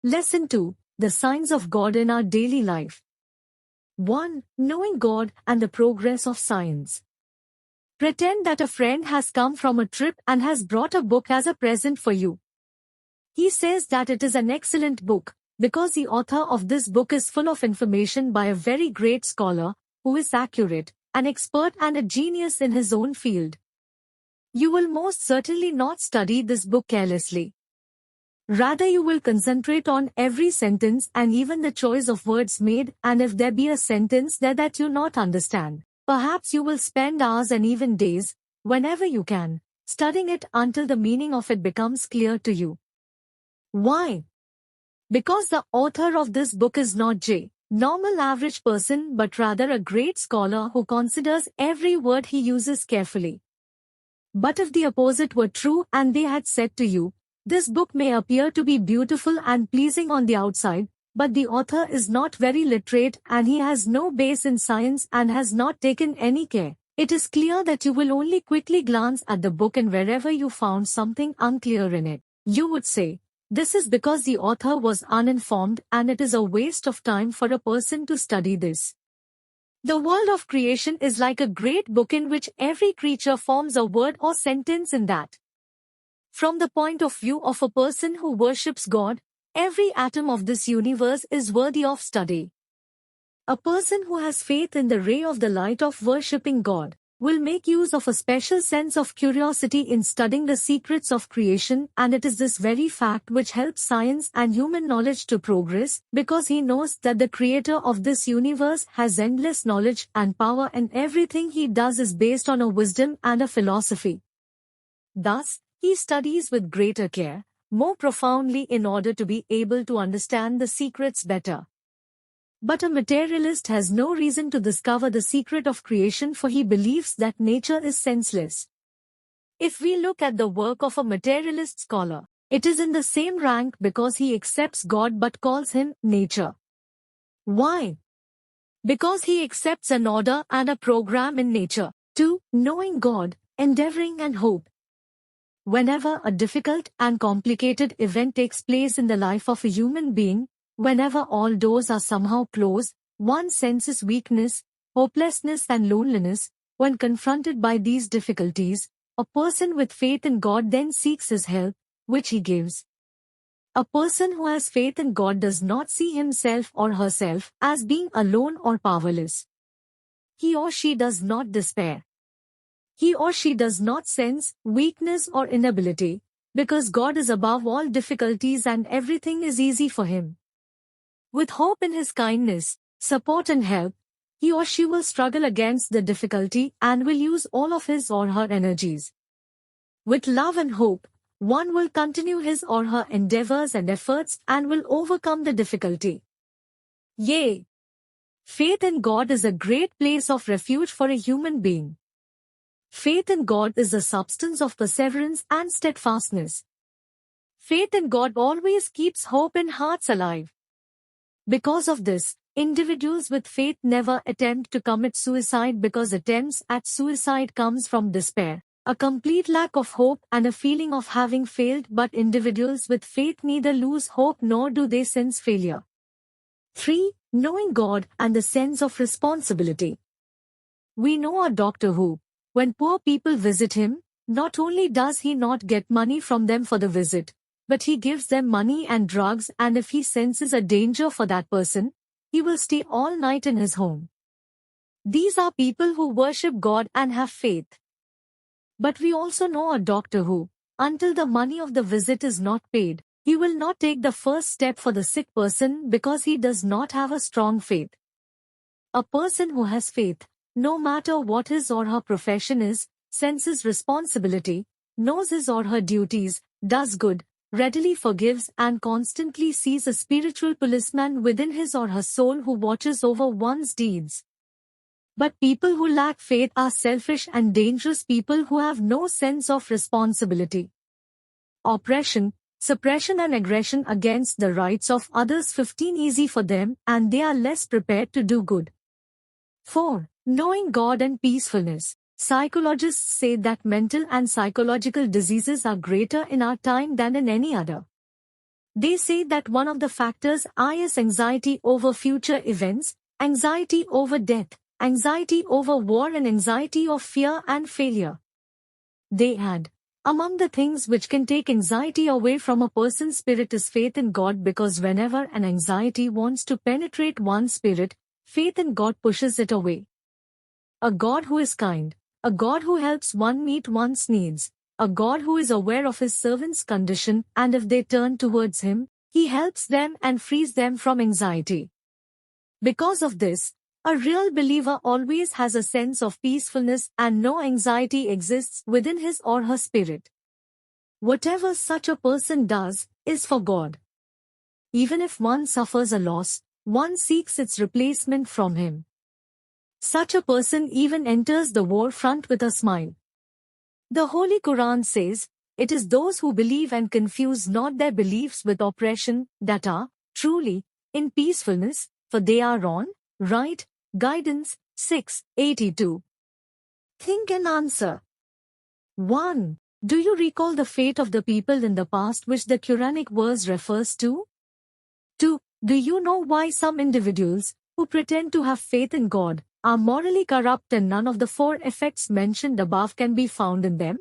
Lesson 2. The signs of God in our daily life. 1. Knowing God and the progress of science. Pretend that a friend has come from a trip and has brought a book as a present for you. He says that it is an excellent book, because the author of this book is full of information by a very great scholar, who is accurate, an expert and a genius in his own field. You will most certainly not study this book carelessly. Rather, you will concentrate on every sentence and even the choice of words made, and if there be a sentence there that you not understand, perhaps you will spend hours and even days, whenever you can, studying it until the meaning of it becomes clear to you. Why? Because the author of this book is not a normal average person but rather a great scholar who considers every word he uses carefully. But if the opposite were true and they had said to you, this book may appear to be beautiful and pleasing on the outside, but the author is not very literate and he has no base in science and has not taken any care, it is clear that you will only quickly glance at the book, and wherever you found something unclear in it, you would say, this is because the author was uninformed and it is a waste of time for a person to study this. The world of creation is like a great book in which every creature forms a word or sentence in that. From the point of view of a person who worships God, every atom of this universe is worthy of study. A person who has faith in the ray of the light of worshipping God will make use of a special sense of curiosity in studying the secrets of creation, and it is this very fact which helps science and human knowledge to progress, because he knows that the creator of this universe has endless knowledge and power, and everything he does is based on a wisdom and a philosophy. Thus, he studies with greater care, more profoundly in order to be able to understand the secrets better. But a materialist has no reason to discover the secret of creation, for he believes that nature is senseless. If we look at the work of a materialist scholar, it is in the same rank because he accepts God but calls him nature. Why? Because he accepts an order and a program in nature. 2. Knowing God, endeavoring and hope. Whenever a difficult and complicated event takes place in the life of a human being, whenever all doors are somehow closed, one senses weakness, hopelessness and loneliness. When confronted by these difficulties, a person with faith in God then seeks His help, which He gives. A person who has faith in God does not see himself or herself as being alone or powerless. He or she does not despair. He or she does not sense weakness or inability, because God is above all difficulties and everything is easy for Him. With hope in His kindness, support and help, he or she will struggle against the difficulty and will use all of his or her energies. With love and hope, one will continue his or her endeavors and efforts and will overcome the difficulty. Yea! Faith in God is a great place of refuge for a human being. Faith in God is the substance of perseverance and steadfastness. Faith in God always keeps hope in hearts alive. Because of this, individuals with faith never attempt to commit suicide, because attempts at suicide comes from despair, a complete lack of hope and a feeling of having failed. But individuals with faith neither lose hope nor do they sense failure. 3. Knowing God and the sense of responsibility. We know a doctor who, when poor people visit him, not only does he not get money from them for the visit, but he gives them money and drugs, and if he senses a danger for that person, he will stay all night in his home. These are people who worship God and have faith. But we also know a doctor who, until the money of the visit is not paid, he will not take the first step for the sick person because he does not have a strong faith. A person who has faith, no matter what his or her profession is, senses responsibility, knows his or her duties, does good, readily forgives and constantly sees a spiritual policeman within his or her soul who watches over one's deeds. But people who lack faith are selfish and dangerous people who have no sense of responsibility. Oppression, suppression and aggression against the rights of others 15 easy for them, and they are less prepared to do good. 4. Knowing God and peacefulness. Psychologists say that mental and psychological diseases are greater in our time than in any other. They say that one of the factors is anxiety over future events, anxiety over death, anxiety over war and anxiety of fear and failure. They add, among the things which can take anxiety away from a person's spirit is faith in God, because whenever an anxiety wants to penetrate one's spirit, faith in God pushes it away. A God who is kind, a God who helps one meet one's needs, a God who is aware of his servants' condition, and if they turn towards him, he helps them and frees them from anxiety. Because of this, a real believer always has a sense of peacefulness and no anxiety exists within his or her spirit. Whatever such a person does is for God. Even if one suffers a loss, one seeks its replacement from him. Such a person even enters the war front with a smile. The Holy Quran says, "It is those who believe and confuse not their beliefs with oppression that are, truly, in peacefulness, for they are on, right, guidance." 6:82. Think and answer. 1. Do you recall the fate of the people in the past which the Quranic verse refers to? 2. Do you know why some individuals, who pretend to have faith in God, are morally corrupt and none of the 4 effects mentioned above can be found in them?